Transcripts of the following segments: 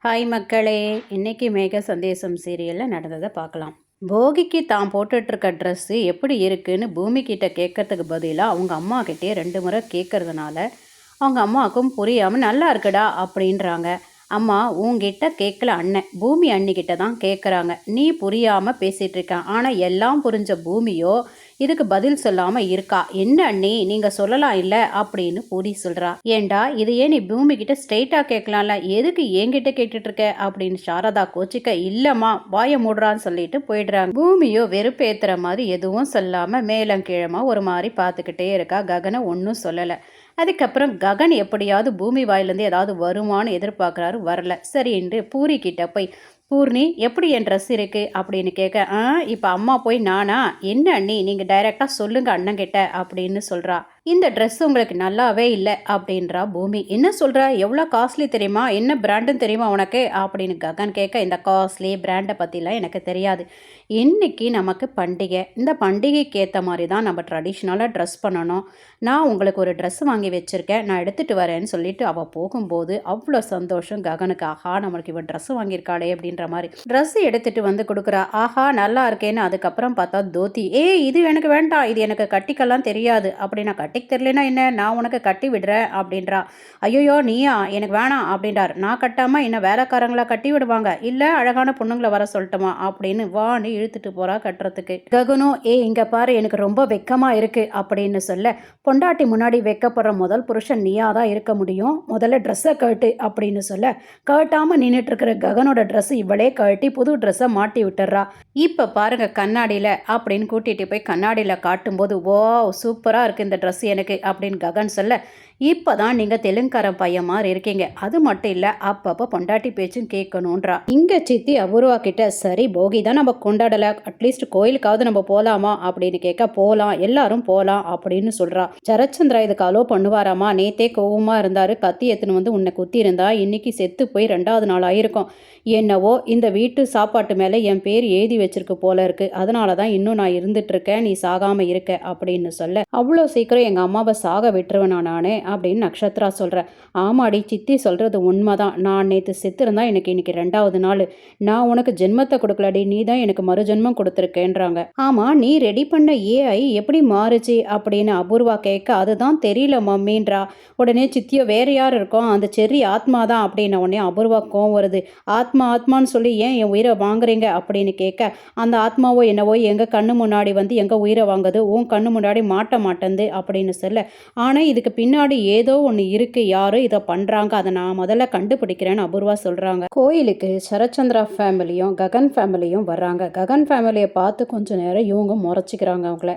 Hi மக்களே, இன்னைக்கு மேக சந்தேசம் சீரியலில் நடந்ததை பார்க்கலாம். போகிக்கு தான் போட்டுட்ருக்க ட்ரெஸ்ஸு எப்படி இருக்குன்னு பூமி கிட்ட கேட்கறதுக்கு பதிலாக அவங்க அம்மா கிட்டே 2 முறை கேட்கறதுனால அவங்க அம்மாவுக்கும் புரியாமல் நல்லா இருக்குடா அப்படின்றாங்க. அம்மா உங்ககிட்ட கேட்கல அண்ணன், பூமி அண்ணிக்கிட்ட தான் கேட்குறாங்க. நீ புரியாமல் பேசிகிட்டு இருக்க. ஆனால் எல்லாம் புரிஞ்ச பூமியோ இதுக்கு பதில் சொல்லாமல் இருக்கா. என்ன அண்ணி நீங்கள் சொல்லலாம் இல்லை அப்படின்னு பூரி சொல்கிறா. ஏண்டா இதையே நீ பூமி கிட்ட ஸ்ட்ரெயிட்டாக கேட்கலாம்ல, எதுக்கு என்கிட்ட கேட்டுட்ருக்க அப்படின்னு சாரதா கோச்சிக்க. இல்லைம்மா வாய மூடுறான்னு சொல்லிட்டு போயிடுறாங்க. பூமியோ வெறுப்பேற்றுற மாதிரி எதுவும் சொல்லாமல் மேலம் கீழமாக ஒரு மாதிரி பார்த்துக்கிட்டே இருக்கா. ககனை ஒன்றும் சொல்லலை. அதுக்கப்புறம் ககன் எப்படியாவது பூமி வாயிலேருந்து ஏதாவது வருமானு எதிர்பார்க்குறாரு, வரல. சரி என்று பூரி கிட்ட போய், பூர்ணி எப்படி என் ட்ரெஸ் இருக்குது அப்படின்னு கேட்க, இப்போ அம்மா போய் நானா, என்ன அண்ணி நீங்கள் டைரெக்டாக சொல்லுங்கள் அண்ணங்கிட்ட அப்படின்னு சொல்கிறா. இந்த ட்ரெஸ் உங்களுக்கு நல்லாவே இல்லை அப்படின்றா பூமி. என்ன சொல்கிறா, எவ்வளோ காஸ்ட்லி தெரியுமா, என்ன பிராண்டுன்னு தெரியுமா உனக்கு அப்படின்னு ககன் கேட்க, இந்த காஸ்ட்லி பிராண்டை பற்றிலாம் எனக்கு தெரியாது. இன்றைக்கி நமக்கு பண்டிகை, இந்த பண்டிகைக்கு ஏற்ற மாதிரி தான் நம்ம ட்ரெடிஷ்னலாக ட்ரெஸ் பண்ணணும். நான் உங்களுக்கு ஒரு ட்ரெஸ் வாங்கி வச்சுருக்கேன், நான் எடுத்துகிட்டு வரேன்னு சொல்லிட்டு அவள் போகும்போது அவ்வளோ சந்தோஷம் ககனுக்கு. ஆஹா நம்மளுக்கு இவன் ட்ரெஸ் வாங்கியிருக்காளே அப்படின்ற மாதிரி ட்ரெஸ் எடுத்துகிட்டு வந்து கொடுக்குறா. ஆஹா நல்லா இருக்கேன்னு. அதுக்கப்புறம் பார்த்தா தோத்தி, இது எனக்கு வேண்டாம், இது எனக்கு கட்டிக்கெல்லாம் தெரியாது அப்படின்னா, கட்டிக்கு தெரியலனா என்ன, நான் உனக்கு கட்டி விடுறேன் அப்படின்றா. ஐயோ நீயா, எனக்கு வேணாம் அப்படின்றார். நான் கட்டாமல் என்ன வேலைக்காரங்களா கட்டி விடுவாங்க, இல்லை அழகான பொண்ணுங்களை வர சொல்லட்டுமா அப்படின்னு வான்னு இழுத்துட்டு போகிறா கட்டுறதுக்கு. ககனும் இங்கே பாரு எனக்கு ரொம்ப வெக்கமாக இருக்குது அப்படின்னு சொல்ல, பொண்டாட்டி முன்னாடி வெக்கப்படுற முதல் புருஷன் நீயா தான் இருக்க முடியும், முதல்ல ட்ரெஸ்ஸை கட்டு அப்படின்னு சொல்ல, கட்டாமல் நின்றுட்டுருக்கிற ககனோட ட்ரெஸ்ஸு இவளே கட்டி புது ட்ரெஸ்ஸை மாட்டி விட்டுறா. இப்போ பாருங்க கண்ணாடியில் அப்படின்னு கூட்டிகிட்டு போய் கண்ணாடியில் காட்டும்போது, ஓ சூப்பராக இருக்குது இந்த ட்ரெஸ் எனக்கு அப்படின்னு ககன் சொல்ல, இப்போ தான் நீங்கள் தெலுங்காரன் பையன் மாதிரி இருக்கீங்க, அது மட்டும் இல்லை அப்பப்போ பொண்டாட்டி பேச்சும் கேட்கணுன்றா. இங்கே சித்தி அபூர்வா கிட்ட, சரி போகி தான் நம்ம கொண்டாடலை, அட்லீஸ்ட் கோயிலுக்காவது நம்ம போகலாமா அப்படின்னு கேட்க, போகலாம் எல்லாரும் போகலாம் அப்படின்னு சொல்கிறா. சரச்சந்திரா இதுக்கு அலோ பண்ணுவாராமா, நேத்தே கோவமாக இருந்தார், கத்தி எத்துன்னு வந்து உன்னை குத்தி இருந்தா, இன்னைக்கு செத்து போய் 2வது நாள் ஆயிருக்கும். என்னவோ இந்த வீட்டு சாப்பாட்டு மேலே என் பேர் எழுதி வச்சிருக்கு போல இருக்கு, அதனால தான் இன்னும் நான் இருந்துட்டு இருக்கேன், நீ சாகாமல் இருக்க அப்படின்னு சொல்ல, அவ்வளோ சீக்கிரம் எங்கள் அம்மாவை சாக விட்டுருவேனா நானே அப்படின்னு நக்ஷத்ரா சொல்கிறேன். ஆமாடி சித்தி சொல்கிறது உண்மைதான், நான் நேற்று செத்துருந்தா எனக்கு இன்னைக்கு 2வது நாள், நான் உனக்கு ஜென்மத்தை கொடுக்கலடி, நீ தான் எனக்கு மறுஜென்மம் கொடுத்துருக்கேன்றாங்க. ஆமாம் நீ ரெடி பண்ண ஏஐ எப்படி மாறுச்சு அப்படின்னு அபூர்வா கேட்க, அதுதான் தெரியல மம்மின்றா. உடனே சித்தியோ வேற யார் இருக்கோம், அந்த செர்ரி ஆத்மா தான் அப்படின்ன உடனே அபூர்வா கோவம் வருது. ஆத்மான்னு சொல்லி ஏன் என் உயிரை வாங்குறீங்க அப்படின்னு கேட்க, அந்த ஆத்மாவோ என்னவோ எங்கள் கண்ணு முன்னாடி வந்து எங்கள் உயிரை வாங்குது, உன் கண்ணு முன்னாடி மாட்ட மாட்டேந்து அப்படின்னு சொல்ல, ஆனால் இதுக்கு பின்னாடி ஏதோ ஒன்று இருக்குது, யாரும் இதை பண்ணுறாங்க, அதை நான் முதல்ல கண்டுபிடிக்கிறேன்னு அபூர்வா சொல்கிறாங்க. கோயிலுக்கு சரச்சந்திரா ஃபேமிலியும் ககன் ஃபேமிலியும் வர்றாங்க. ககன் ஃபேமிலியை பார்த்து கொஞ்சம் நேரம் இவங்க முறைச்சிக்கிறாங்க அவங்கள.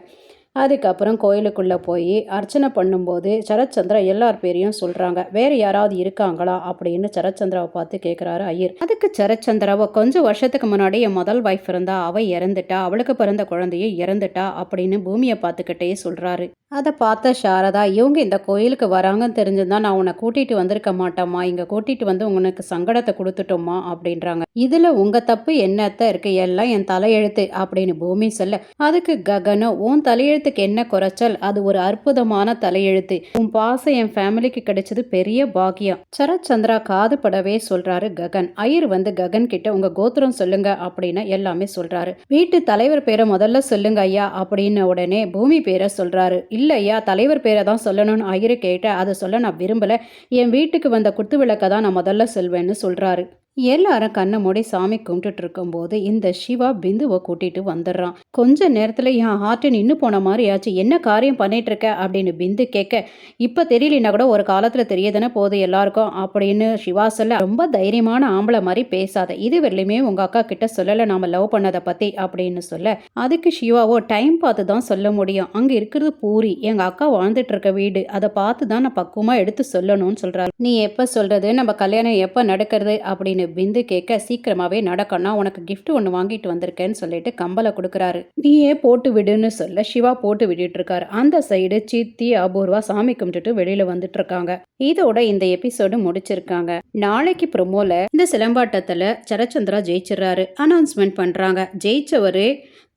அதுக்கப்புறம் கோயிலுக்குள்ளே போய் அர்ச்சனை பண்ணும்போது சரச்சந்திரா எல்லார் பேரையும் சொல்கிறாங்க. வேறு யாராவது இருக்காங்களா அப்படின்னு சரச்சந்திராவை பார்த்து கேட்குறாரு ஐயர். அதுக்கு சரச்சந்திராவை, கொஞ்சம் வருஷத்துக்கு முன்னாடி என் முதல் வைஃப் இருந்தா, அவள் இறந்துட்டா, அவளுக்கு பிறந்த குழந்தையும் இறந்துட்டா அப்படின்னு பூமியை பார்த்துக்கிட்டே சொல்கிறாரு. அதை பார்த்த சாரதா, இவங்க இந்த கோயிலுக்கு வராங்கன்னு தெரிஞ்சுதான் நான் உன்னை கூட்டிகிட்டு வந்திருக்க மாட்டோம்மா, இங்கே கூட்டிகிட்டு வந்து உனக்கு சங்கடத்தை கொடுத்துட்டோமா அப்படின்றாங்க. இதில் உங்கள் தப்பு என்னத்த இருக்கு, எல்லாம் என் தலையெழுத்து அப்படின்னு பூமி சொல்ல, அதுக்கு ககனோ, உன் தலையெழுத்துக்கு என்ன குறைச்சல், அது ஒரு அற்புதமான தலையெழுத்து, உன் பாசம் என் ஃபேமிலிக்கு கிடைச்சது பெரிய பாக்கியம். சரச்சந்திரா காது படவே சொல்றாரு ககன். ஐயர் வந்து ககன் கிட்ட உங்க கோத்திரம் சொல்லுங்க அப்படின்னு எல்லாமே சொல்றாரு. வீட்டு தலைவர் பேரை முதல்ல சொல்லுங்க ஐயா அப்படின்னு உடனே பூமி பேரை சொல்றாரு. இல்லை ஐயா தலைவர் பேரை தான் சொல்லணும்னு ஐயரு கேட்ட, அதை சொல்ல நான் விரும்பலை, என் வீட்டுக்கு வந்த குத்து விளக்க தான் நான் முதல்ல சொல்வேன்னு சொல்கிறாரு. எல்லாரும் கண்ணை மூடி சாமி கும்பிட்டுட்டு இருக்கும்போது இந்த சிவா பிந்துவை கூட்டிட்டு வந்துடுறான். கொஞ்ச நேரத்தில் என் ஹார்ட்டு நின்று போன மாதிரி ஆச்சு, என்ன காரியம் பண்ணிட்டு இருக்க அப்படின்னு பிந்து கேட்க, இப்போ தெரியலனா கூட ஒரு காலத்தில் தெரியதானே போகுது எல்லாருக்கும் அப்படின்னு சிவா சொல்ல, ரொம்ப தைரியமான ஆம்பளை மாதிரி பேசாத, இது வரலையுமே உங்கள் அக்கா கிட்ட சொல்லலை நாம லவ் பண்ணதை பற்றி அப்படின்னு சொல்ல, அதுக்கு சிவாவோ டைம் பார்த்து தான் சொல்ல முடியும், அங்கே இருக்கிறது பூரி, எங்கள் அக்கா வாழ்ந்துட்டு இருக்க வீடு, அதை பார்த்து தான் நான் பக்குவமாக எடுத்து சொல்லணும்னு சொல்கிறாரு. நீ எப்போ சொல்கிறது, நம்ம கல்யாணம் எப்போ நடக்கிறது அப்படின்னு பிந்து கேட்க, சீக்கிரமாவே நடக்கணும், உனக்கு கிஃப்ட் ஒன்று வாங்கிட்டு வந்திருக்கேன்னு சொல்லிட்டு கம்பலை கொடுக்குறாரு. நீயே போட்டு விடுன்னு சொல்ல சிவா போட்டு விட்டுட்டு இருக்காரு. அந்த சைடு சித்தி அபூர்வா சாமி கும்பிட்டுட்டு வெளியில வந்துட்டு இருக்காங்க. இதோட இந்த எபிசோடு முடிச்சிருக்காங்க. நாளைக்கு ப்ரோமோல இந்த சிலம்பாட்டத்துல சரச்சந்திரா ஜெயிச்சிடறாரு, அனௌன்ஸ்மெண்ட் பண்றாங்க. ஜெயிச்சவரு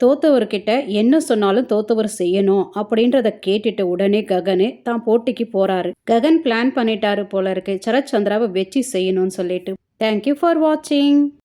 தோத்தவர்கிட்ட என்ன சொன்னாலும் தோத்தவர் செய்யணும் அப்படின்றத கேட்டுட்டு உடனே ககனு தான் போட்டிக்கு போறாரு. ககன் பிளான் பண்ணிட்டாரு போல இருக்கு, சரச்சந்திராவை வச்சு செய்யணும்னு சொல்லிட்டு. தேங்க்யூ ஃபார் வாட்சிங்.